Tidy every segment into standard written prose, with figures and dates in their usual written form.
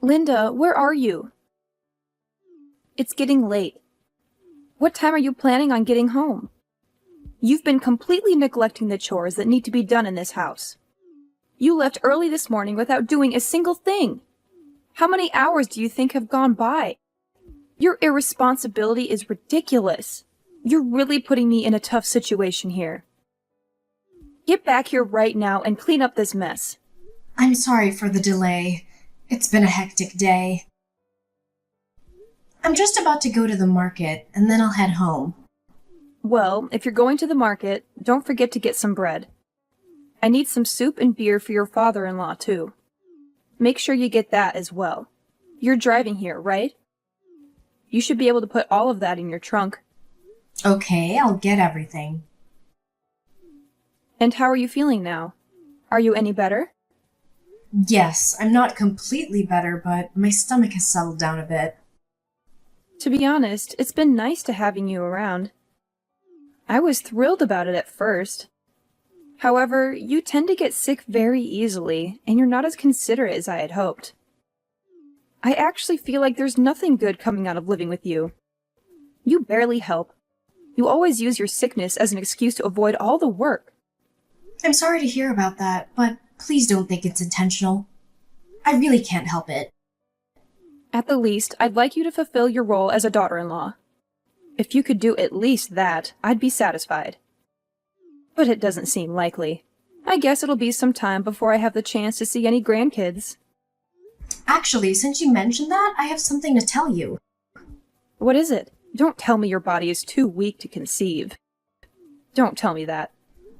Linda, where are you? It's getting late. What time are you planning on getting home? You've been completely neglecting the chores that need to be done in this house. You left early this morning without doing a single thing. How many hours do you think have gone by? Your irresponsibility is ridiculous. You're really putting me in a tough situation here. Get back here right now and clean up this mess. I'm sorry for the delay. It's been a hectic day. I'm just about to go to the market, and then I'll head home. Well, if you're going to the market, don't forget to get some bread. I need some soup and beer for your father-in-law, too. Make sure you get that as well. You're driving here, right? You should be able to put all of that in your trunk. Okay, I'll get everything. And how are you feeling now? Are you any better? Yes, I'm not completely better, but my stomach has settled down a bit. To be honest, it's been nice to having you around. I was thrilled about it at first. However, you tend to get sick very easily, and you're not as considerate as I had hoped. I actually feel like there's nothing good coming out of living with you. You barely help. You always use your sickness as an excuse to avoid all the work. I'm sorry to hear about that, but please don't think it's intentional. I really can't help it. At the least, I'd like you to fulfill your role as a daughter-in-law. If you could do at least that, I'd be satisfied. But it doesn't seem likely. I guess it'll be some time before I have the chance to see any grandkids. Actually, since you mentioned that, I have something to tell you. What is it? Don't tell me your body is too weak to conceive. Don't tell me that.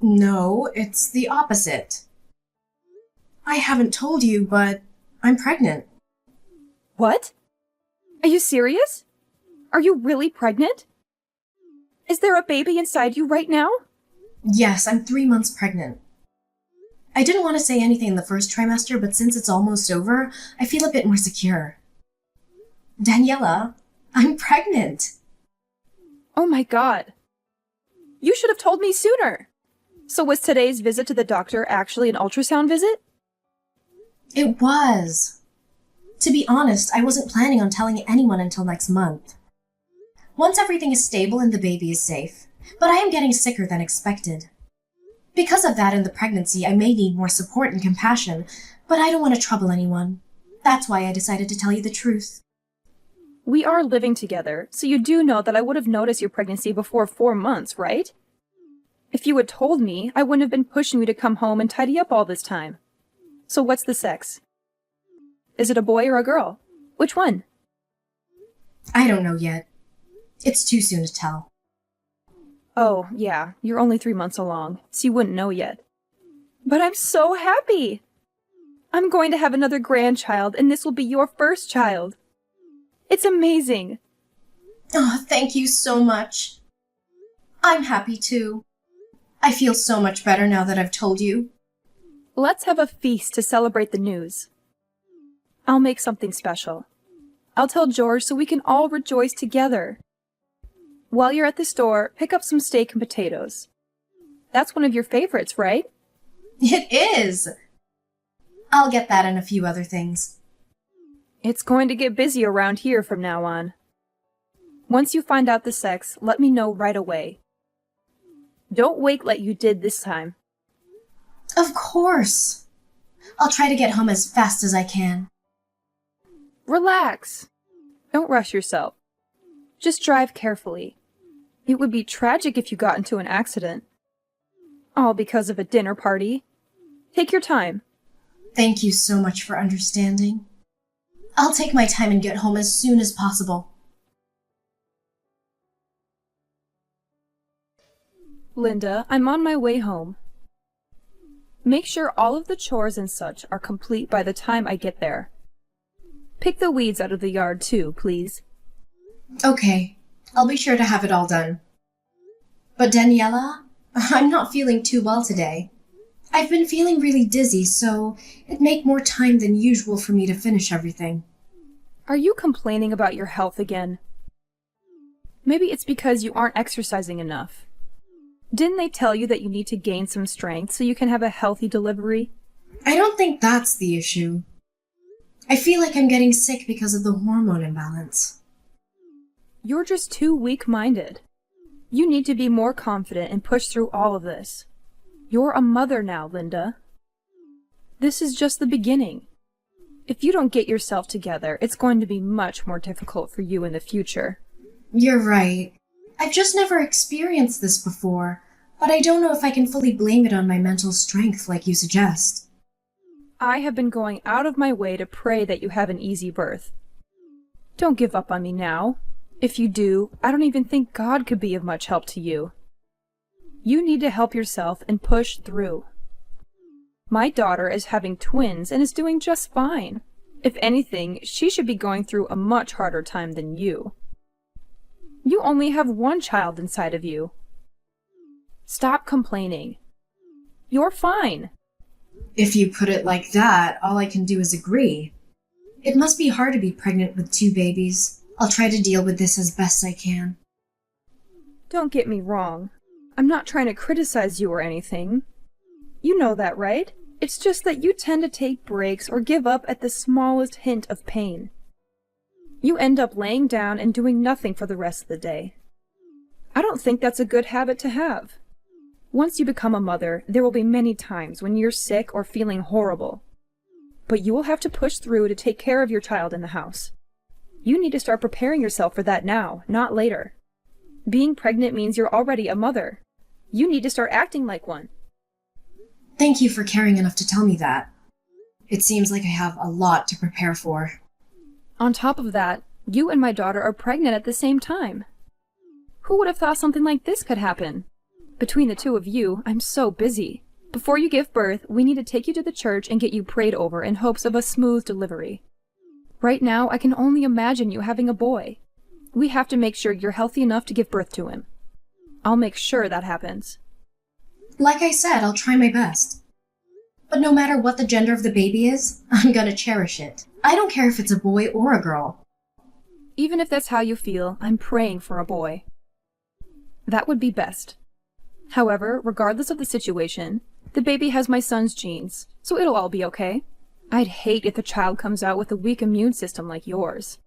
No, it's the opposite. I haven't told you, but I'm pregnant. What? Are you serious? Are you really pregnant? Is there a baby inside you right now? Yes, I'm 3 months pregnant. I didn't want to say anything in the first trimester, but since it's almost over, I feel a bit more secure. Daniela, I'm pregnant. Oh my god. You should have told me sooner. So was today's visit to the doctor actually an ultrasound visit? It was. To be honest, I wasn't planning on telling anyone until next month. Once everything is stable and the baby is safe. But I am getting sicker than expected. Because of that in the pregnancy, I may need more support and compassion, but I don't want to trouble anyone. That's why I decided to tell you the truth. We are living together, so you do know that I would have noticed your pregnancy before 4 months, right? If you had told me, I wouldn't have been pushing you to come home and tidy up all this time. So what's the sex? Is it a boy or a girl? Which one? I don't know yet. It's too soon to tell. Oh, yeah, you're only 3 months along, so you wouldn't know yet. But I'm so happy! I'm going to have another grandchild, and this will be your first child. It's amazing! Oh, thank you so much. I'm happy too. I feel so much better now that I've told you. Let's have a feast to celebrate the news. I'll make something special. I'll tell George so we can all rejoice together. While you're at the store, pick up some steak and potatoes. That's one of your favorites, right? It is! I'll get that and a few other things. It's going to get busy around here from now on. Once you find out the sex, let me know right away. Don't wait like you did this time. Of course! I'll try to get home as fast as I can. Relax. Don't rush yourself. Just drive carefully. It would be tragic if you got into an accident. All because of a dinner party. Take your time. Thank you so much for understanding. I'll take my time and get home as soon as possible. Linda, I'm on my way home. Make sure all of the chores and such are complete by the time I get there. Pick the weeds out of the yard too, please. Okay, I'll be sure to have it all done. But Daniela, I'm not feeling too well today. I've been feeling really dizzy, so it'd make more time than usual for me to finish everything. Are you complaining about your health again? Maybe it's because you aren't exercising enough. Didn't they tell you that you need to gain some strength so you can have a healthy delivery? I don't think that's the issue. I feel like I'm getting sick because of the hormone imbalance. You're just too weak-minded. You need to be more confident and push through all of this. You're a mother now, Linda. This is just the beginning. If you don't get yourself together, it's going to be much more difficult for you in the future. You're right. I've just never experienced this before, but I don't know if I can fully blame it on my mental strength like you suggest. I have been going out of my way to pray that you have an easy birth. Don't give up on me now. If you do, I don't even think God could be of much help to you. You need to help yourself and push through. My daughter is having twins and is doing just fine. If anything, she should be going through a much harder time than you. You only have one child inside of you. Stop complaining. You're fine. If you put it like that, all I can do is agree. It must be hard to be pregnant with 2 babies. I'll try to deal with this as best I can. Don't get me wrong. I'm not trying to criticize you or anything. You know that, right? It's just that you tend to take breaks or give up at the smallest hint of pain. You end up laying down and doing nothing for the rest of the day. I don't think that's a good habit to have. Once you become a mother, there will be many times when you're sick or feeling horrible. But you will have to push through to take care of your child in the house. You need to start preparing yourself for that now, not later. Being pregnant means you're already a mother. You need to start acting like one. Thank you for caring enough to tell me that. It seems like I have a lot to prepare for. On top of that, you and my daughter are pregnant at the same time. Who would have thought something like this could happen? Between the two of you, I'm so busy. Before you give birth, we need to take you to the church and get you prayed over in hopes of a smooth delivery. Right now, I can only imagine you having a boy. We have to make sure you're healthy enough to give birth to him. I'll make sure that happens. Like I said, I'll try my best. But no matter what the gender of the baby is, I'm gonna cherish it. I don't care if it's a boy or a girl. Even if that's how you feel, I'm praying for a boy. That would be best. However, regardless of the situation, the baby has my son's genes, so it'll all be okay. I'd hate if the child comes out with a weak immune system like yours.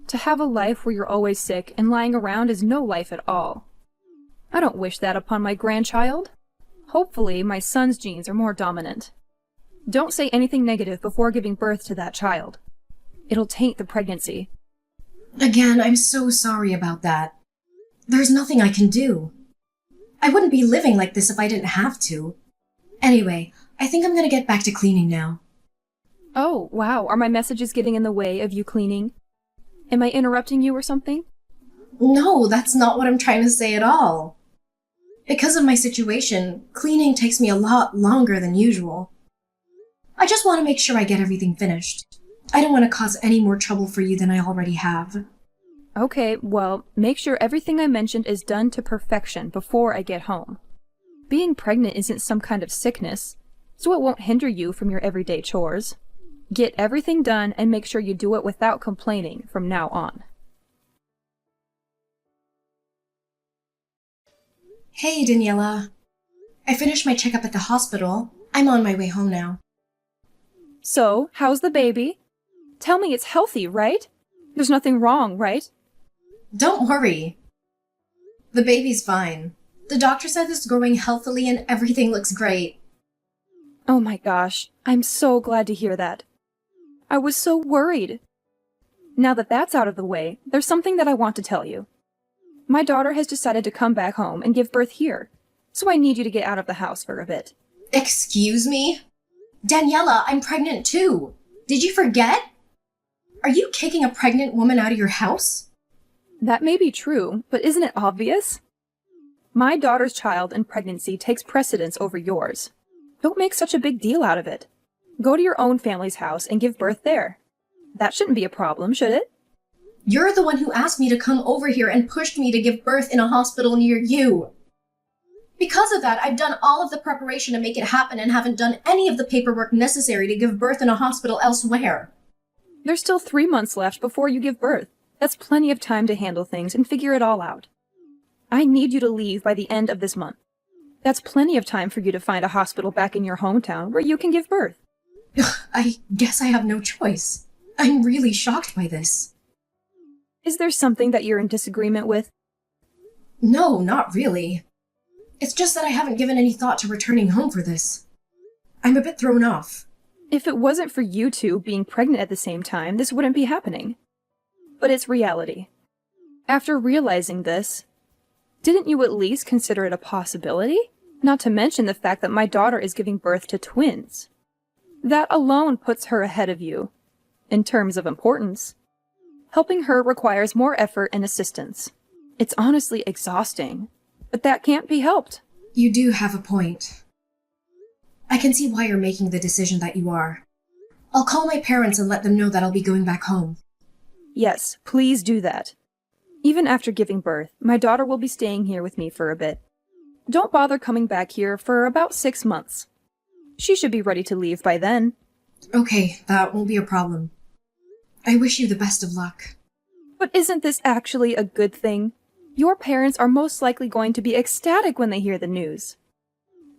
To have a life where you're always sick and lying around is no life at all. I don't wish that upon my grandchild. Hopefully, my son's genes are more dominant. Don't say anything negative before giving birth to that child. It'll taint the pregnancy. Again, I'm so sorry about that. There's nothing I can do. I wouldn't be living like this if I didn't have to. Anyway, I think I'm gonna get back to cleaning now. Oh, wow. Are my messages getting in the way of you cleaning? Am I interrupting you or something? No, that's not what I'm trying to say at all. Because of my situation, cleaning takes me a lot longer than usual. I just want to make sure I get everything finished. I don't want to cause any more trouble for you than I already have. Okay, well, make sure everything I mentioned is done to perfection before I get home. Being pregnant isn't some kind of sickness, so it won't hinder you from your everyday chores. Get everything done and make sure you do it without complaining from now on. Hey, Daniela. I finished my checkup at the hospital. I'm on my way home now. So, how's the baby? Tell me it's healthy, right? There's nothing wrong, right? Don't worry. The baby's fine. The doctor said it's growing healthily and everything looks great. Oh my gosh, I'm so glad to hear that. I was so worried. Now that that's out of the way, there's something that I want to tell you. My daughter has decided to come back home and give birth here, so I need you to get out of the house for a bit. Excuse me? Daniela, I'm pregnant too. Did you forget? Are you kicking a pregnant woman out of your house? That may be true, but isn't it obvious? My daughter's child and pregnancy takes precedence over yours. Don't make such a big deal out of it. Go to your own family's house and give birth there. That shouldn't be a problem, should it? You're the one who asked me to come over here and pushed me to give birth in a hospital near you. Because of that, I've done all of the preparation to make it happen and haven't done any of the paperwork necessary to give birth in a hospital elsewhere. There's still 3 months left before you give birth. That's plenty of time to handle things and figure it all out. I need you to leave by the end of this month. That's plenty of time for you to find a hospital back in your hometown where you can give birth. I guess I have no choice. I'm really shocked by this. Is there something that you're in disagreement with? No, not really. It's just that I haven't given any thought to returning home for this. I'm a bit thrown off. If it wasn't for you two being pregnant at the same time, this wouldn't be happening. But it's reality. After realizing this, didn't you at least consider it a possibility? Not to mention the fact that my daughter is giving birth to twins. That alone puts her ahead of you, in terms of importance. Helping her requires more effort and assistance. It's honestly exhausting, but that can't be helped. You do have a point. I can see why you're making the decision that you are. I'll call my parents and let them know that I'll be going back home. Yes, please do that. Even after giving birth, my daughter will be staying here with me for a bit. Don't bother coming back here for about 6 months. She should be ready to leave by then. Okay, that won't be a problem. I wish you the best of luck. But isn't this actually a good thing? Your parents are most likely going to be ecstatic when they hear the news.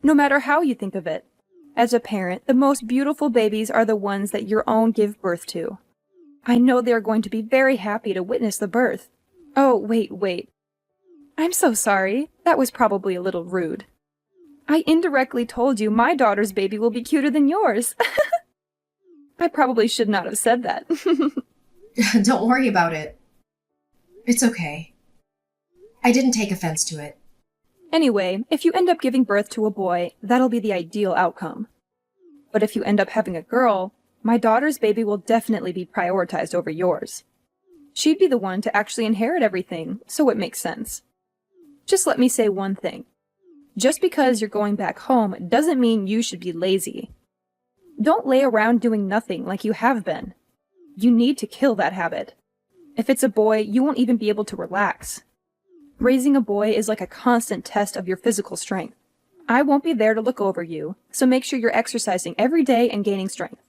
No matter how you think of it. As a parent, the most beautiful babies are the ones that your own give birth to. I know they're going to be very happy to witness the birth. Oh, wait. I'm so sorry. That was probably a little rude. I indirectly told you my daughter's baby will be cuter than yours. I probably should not have said that. Don't worry about it. It's okay. I didn't take offense to it. Anyway, if you end up giving birth to a boy, that'll be the ideal outcome. But if you end up having a girl, my daughter's baby will definitely be prioritized over yours. She'd be the one to actually inherit everything, so it makes sense. Just let me say one thing. Just because you're going back home doesn't mean you should be lazy. Don't lay around doing nothing like you have been. You need to kill that habit. If it's a boy, you won't even be able to relax. Raising a boy is like a constant test of your physical strength. I won't be there to look over you, so make sure you're exercising every day and gaining strength.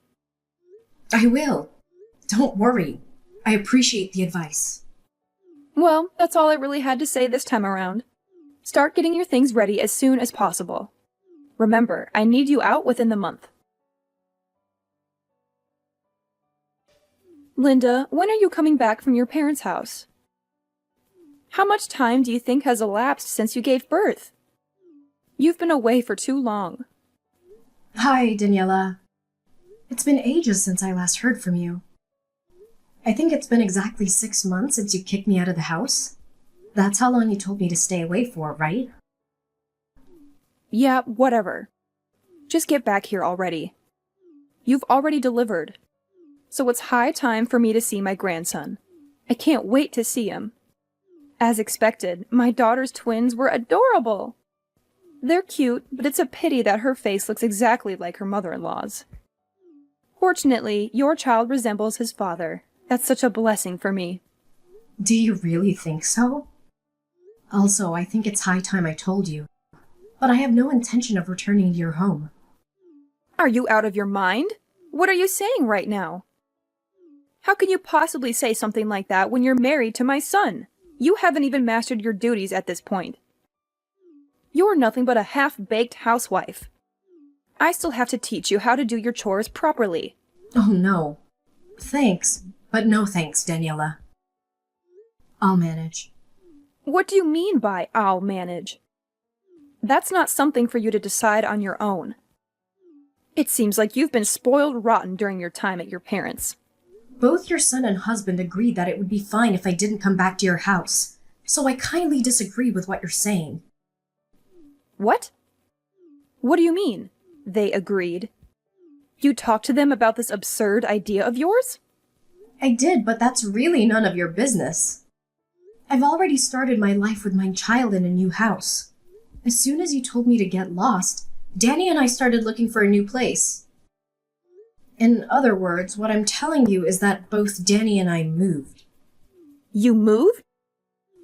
I will. Don't worry. I appreciate the advice. Well, that's all I really had to say this time around. Start getting your things ready as soon as possible. Remember, I need you out within the month. Linda, when are you coming back from your parents' house? How much time do you think has elapsed since you gave birth? You've been away for too long. Hi, Daniela. It's been ages since I last heard from you. I think it's been exactly 6 months since you kicked me out of the house. That's how long you told me to stay away for, right? Yeah, whatever. Just get back here already. You've already delivered. So it's high time for me to see my grandson. I can't wait to see him. As expected, my daughter's twins were adorable. They're cute, but it's a pity that her face looks exactly like her mother-in-law's. Fortunately, your child resembles his father. That's such a blessing for me. Do you really think so? Also, I think it's high time I told you. But I have no intention of returning to your home. Are you out of your mind? What are you saying right now? How can you possibly say something like that when you're married to my son? You haven't even mastered your duties at this point. You're nothing but a half-baked housewife. I still have to teach you how to do your chores properly. Oh no. Thanks, but no thanks, Daniela. I'll manage. What do you mean by I'll manage? That's not something for you to decide on your own. It seems like you've been spoiled rotten during your time at your parents'. Both your son and husband agreed that it would be fine if I didn't come back to your house, so I kindly disagree with what you're saying. What? What do you mean, they agreed? You talked to them about this absurd idea of yours? I did, but that's really none of your business. I've already started my life with my child in a new house. As soon as you told me to get lost, Danny and I started looking for a new place. In other words, what I'm telling you is that both Danny and I moved. You moved?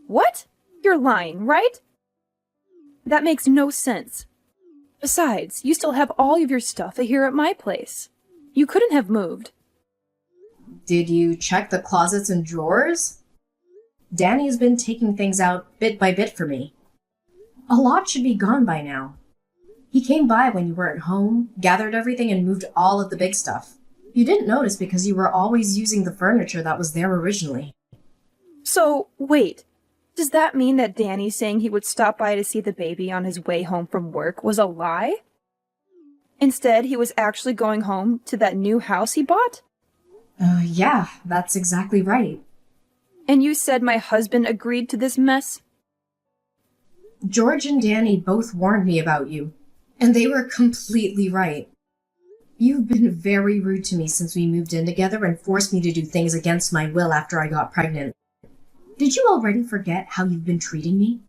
What? You're lying, right? That makes no sense. Besides, you still have all of your stuff here at my place. You couldn't have moved. Did you check the closets and drawers? Danny's been taking things out bit by bit for me. A lot should be gone by now. He came by when you weren't home, gathered everything, and moved all of the big stuff. You didn't notice because you were always using the furniture that was there originally. So, wait. Does that mean that Danny saying he would stop by to see the baby on his way home from work was a lie? Instead, he was actually going home to that new house he bought? Yeah, that's exactly right. And you said my husband agreed to this mess? George and Danny both warned me about you, and they were completely right. You've been very rude to me since we moved in together and forced me to do things against my will after I got pregnant. Did you already forget how you've been treating me?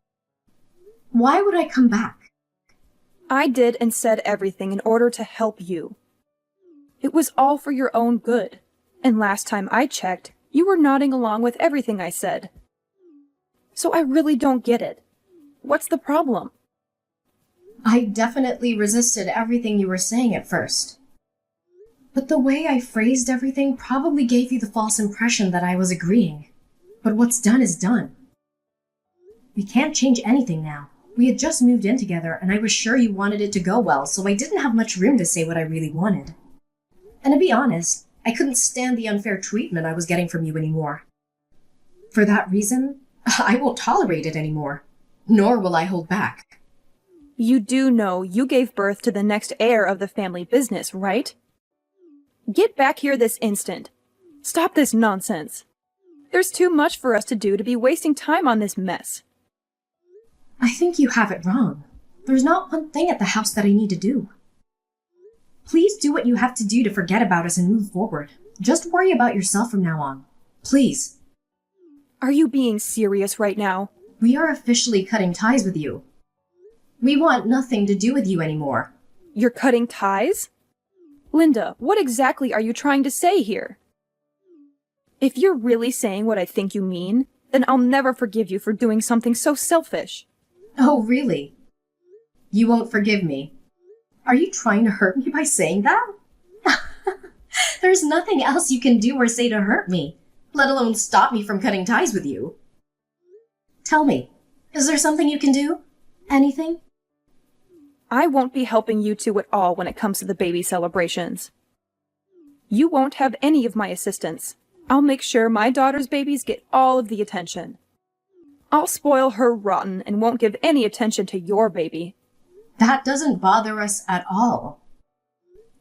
Why would I come back? I did and said everything in order to help you. It was all for your own good, and last time I checked, you were nodding along with everything I said. So I really don't get it. What's the problem? I definitely resisted everything you were saying at first. But the way I phrased everything probably gave you the false impression that I was agreeing. But what's done is done. We can't change anything now. We had just moved in together, and I was sure you wanted it to go well, so I didn't have much room to say what I really wanted. And to be honest, I couldn't stand the unfair treatment I was getting from you anymore. For that reason, I won't tolerate it anymore. Nor will I hold back. You do know you gave birth to the next heir of the family business, right? Get back here this instant. Stop this nonsense. There's too much for us to do to be wasting time on this mess. I think you have it wrong. There's not one thing at the house that I need to do. Please do what you have to do to forget about us and move forward. Just worry about yourself from now on. Please. Are you being serious right now? We are officially cutting ties with you. We want nothing to do with you anymore. You're cutting ties? Linda, what exactly are you trying to say here? If you're really saying what I think you mean, then I'll never forgive you for doing something so selfish. Oh, really? You won't forgive me? Are you trying to hurt me by saying that? There's nothing else you can do or say to hurt me, let alone stop me from cutting ties with you. Tell me, is there something you can do? Anything? I won't be helping you two at all when it comes to the baby celebrations. You won't have any of my assistance. I'll make sure my daughter's babies get all of the attention. I'll spoil her rotten and won't give any attention to your baby. That doesn't bother us at all.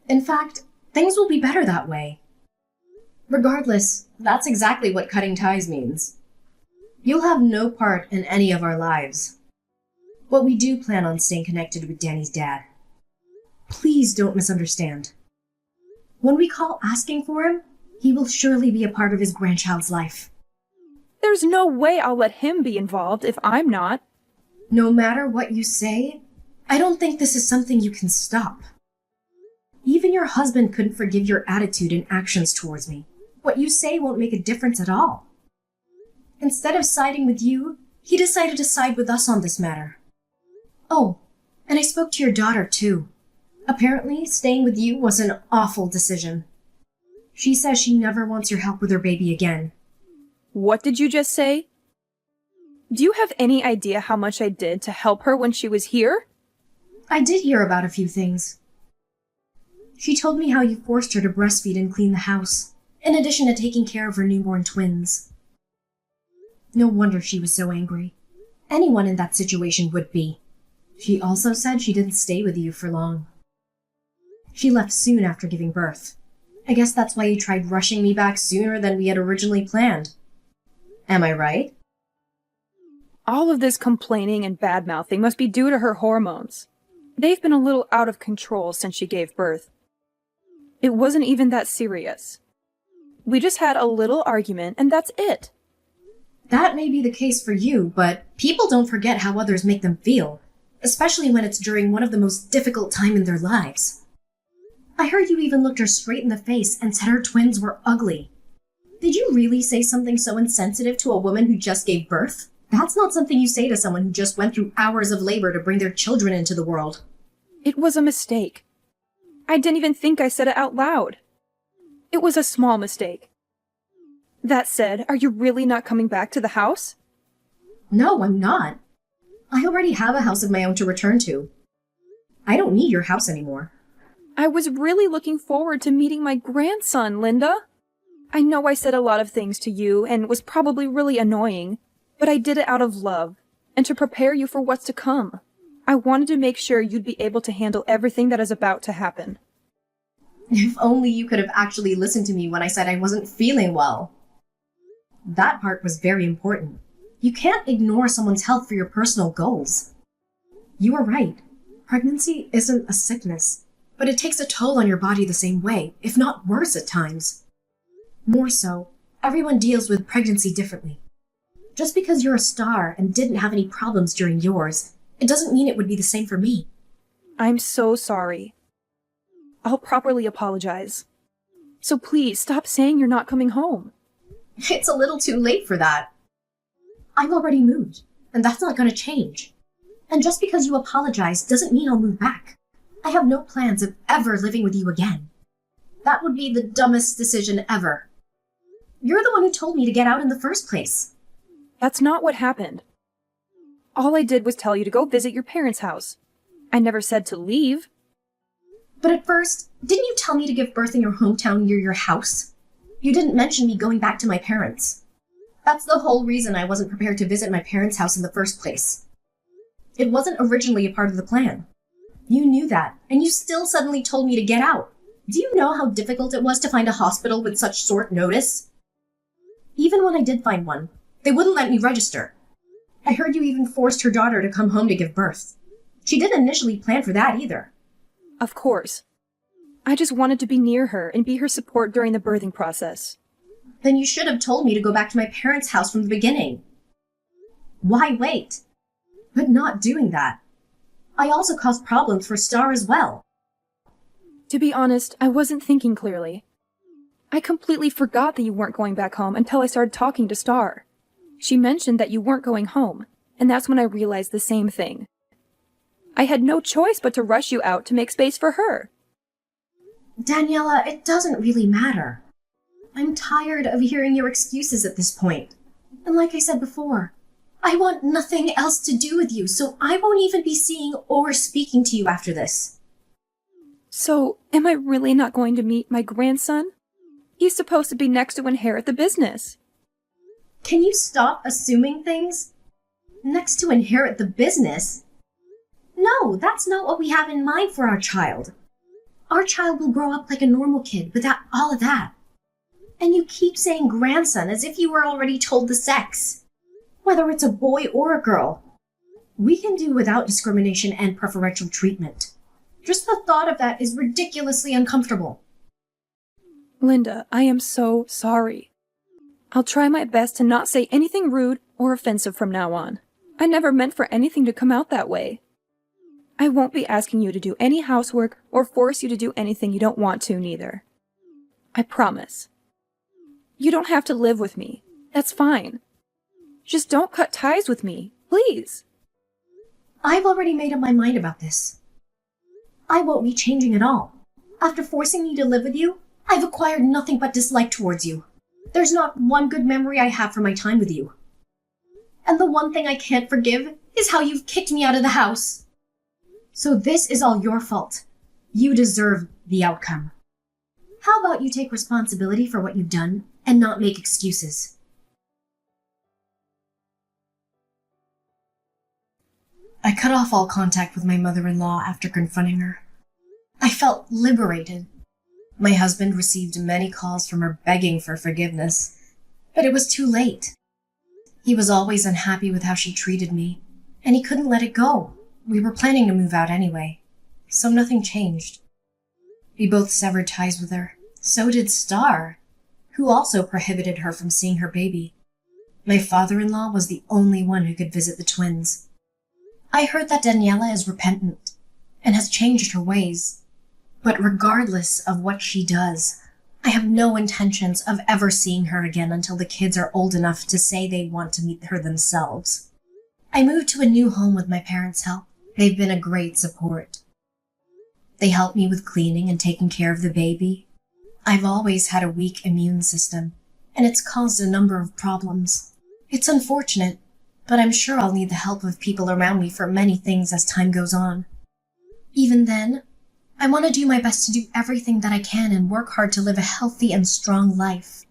In fact, things will be better that way. Regardless, that's exactly what cutting ties means. You'll have no part in any of our lives. But we do plan on staying connected with Danny's dad. Please don't misunderstand. When we call asking for him, he will surely be a part of his grandchild's life. There's no way I'll let him be involved if I'm not. No matter what you say, I don't think this is something you can stop. Even your husband couldn't forgive your attitude and actions towards me. What you say won't make a difference at all. Instead of siding with you, he decided to side with us on this matter. Oh, and I spoke to your daughter too. Apparently, staying with you was an awful decision. She says she never wants your help with her baby again. What did you just say? Do you have any idea how much I did to help her when she was here? I did hear about a few things. She told me how you forced her to breastfeed and clean the house, in addition to taking care of her newborn twins. No wonder she was so angry. Anyone in that situation would be. She also said she didn't stay with you for long. She left soon after giving birth. I guess that's why you tried rushing me back sooner than we had originally planned. Am I right? All of this complaining and bad-mouthing must be due to her hormones. They've been a little out of control since she gave birth. It wasn't even that serious. We just had a little argument and that's it. That may be the case for you, but people don't forget how others make them feel, especially when it's during one of the most difficult time in their lives. I heard you even looked her straight in the face and said her twins were ugly. Did you really say something so insensitive to a woman who just gave birth? That's not something you say to someone who just went through hours of labor to bring their children into the world. It was a mistake. I didn't even think I said it out loud. It was a small mistake. That said, are you really not coming back to the house? No, I'm not. I already have a house of my own to return to. I don't need your house anymore. I was really looking forward to meeting my grandson, Linda. I know I said a lot of things to you and was probably really annoying, but I did it out of love and to prepare you for what's to come. I wanted to make sure you'd be able to handle everything that is about to happen. If only you could have actually listened to me when I said I wasn't feeling well. That part was very important. You can't ignore someone's health for your personal goals. You were right. Pregnancy isn't a sickness, but it takes a toll on your body the same way, if not worse at times. More so, everyone deals with pregnancy differently. Just because you're a star and didn't have any problems during yours, it doesn't mean it would be the same for me. I'm so sorry. I'll properly apologize. So please, stop saying you're not coming home. It's a little too late for that. I've already moved, and that's not going to change. And just because you apologize doesn't mean I'll move back. I have no plans of ever living with you again. That would be the dumbest decision ever. You're the one who told me to get out in the first place. That's not what happened. All I did was tell you to go visit your parents' house. I never said to leave. But at first, didn't you tell me to give birth in your hometown near your house? You didn't mention me going back to my parents. That's the whole reason I wasn't prepared to visit my parents' house in the first place. It wasn't originally a part of the plan. You knew that, and you still suddenly told me to get out. Do you know how difficult it was to find a hospital with such short notice? Even when I did find one, they wouldn't let me register. I heard you even forced her daughter to come home to give birth. She didn't initially plan for that either. Of course. I just wanted to be near her and be her support during the birthing process. Then you should have told me to go back to my parents' house from the beginning. Why wait? But not doing that. I also caused problems for Star as well. To be honest, I wasn't thinking clearly. I completely forgot that you weren't going back home until I started talking to Star. She mentioned that you weren't going home, and that's when I realized the same thing. I had no choice but to rush you out to make space for her. Daniela, it doesn't really matter. I'm tired of hearing your excuses at this point. And like I said before, I want nothing else to do with you, so I won't even be seeing or speaking to you after this. So, am I really not going to meet my grandson? He's supposed to be next to inherit the business. Can you stop assuming things? Next to inherit the business? No, that's not what we have in mind for our child. Our child will grow up like a normal kid without all of that. And you keep saying grandson as if you were already told the sex. Whether it's a boy or a girl. We can do without discrimination and preferential treatment. Just the thought of that is ridiculously uncomfortable. Linda, I am so sorry. I'll try my best to not say anything rude or offensive from now on. I never meant for anything to come out that way. I won't be asking you to do any housework or force you to do anything you don't want to, neither. I promise. You don't have to live with me. That's fine. Just don't cut ties with me, please. I've already made up my mind about this. I won't be changing at all. After forcing me to live with you, I've acquired nothing but dislike towards you. There's not one good memory I have from my time with you. And the one thing I can't forgive is how you've kicked me out of the house. So this is all your fault. You deserve the outcome. How about you take responsibility for what you've done and not make excuses? I cut off all contact with my mother-in-law after confronting her. I felt liberated. My husband received many calls from her begging for forgiveness, but it was too late. He was always unhappy with how she treated me, and he couldn't let it go. We were planning to move out anyway, so nothing changed. We both severed ties with her. So did Star, who also prohibited her from seeing her baby. My father-in-law was the only one who could visit the twins. I heard that Daniela is repentant and has changed her ways. But regardless of what she does, I have no intentions of ever seeing her again until the kids are old enough to say they want to meet her themselves. I moved to a new home with my parents' help. They've been a great support. They help me with cleaning and taking care of the baby. I've always had a weak immune system, and it's caused a number of problems. It's unfortunate, but I'm sure I'll need the help of people around me for many things as time goes on. Even then, I want to do my best to do everything that I can and work hard to live a healthy and strong life.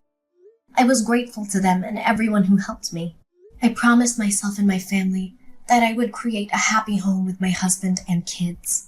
I was grateful to them and everyone who helped me. I promised myself and my family that I would create a happy home with my husband and kids.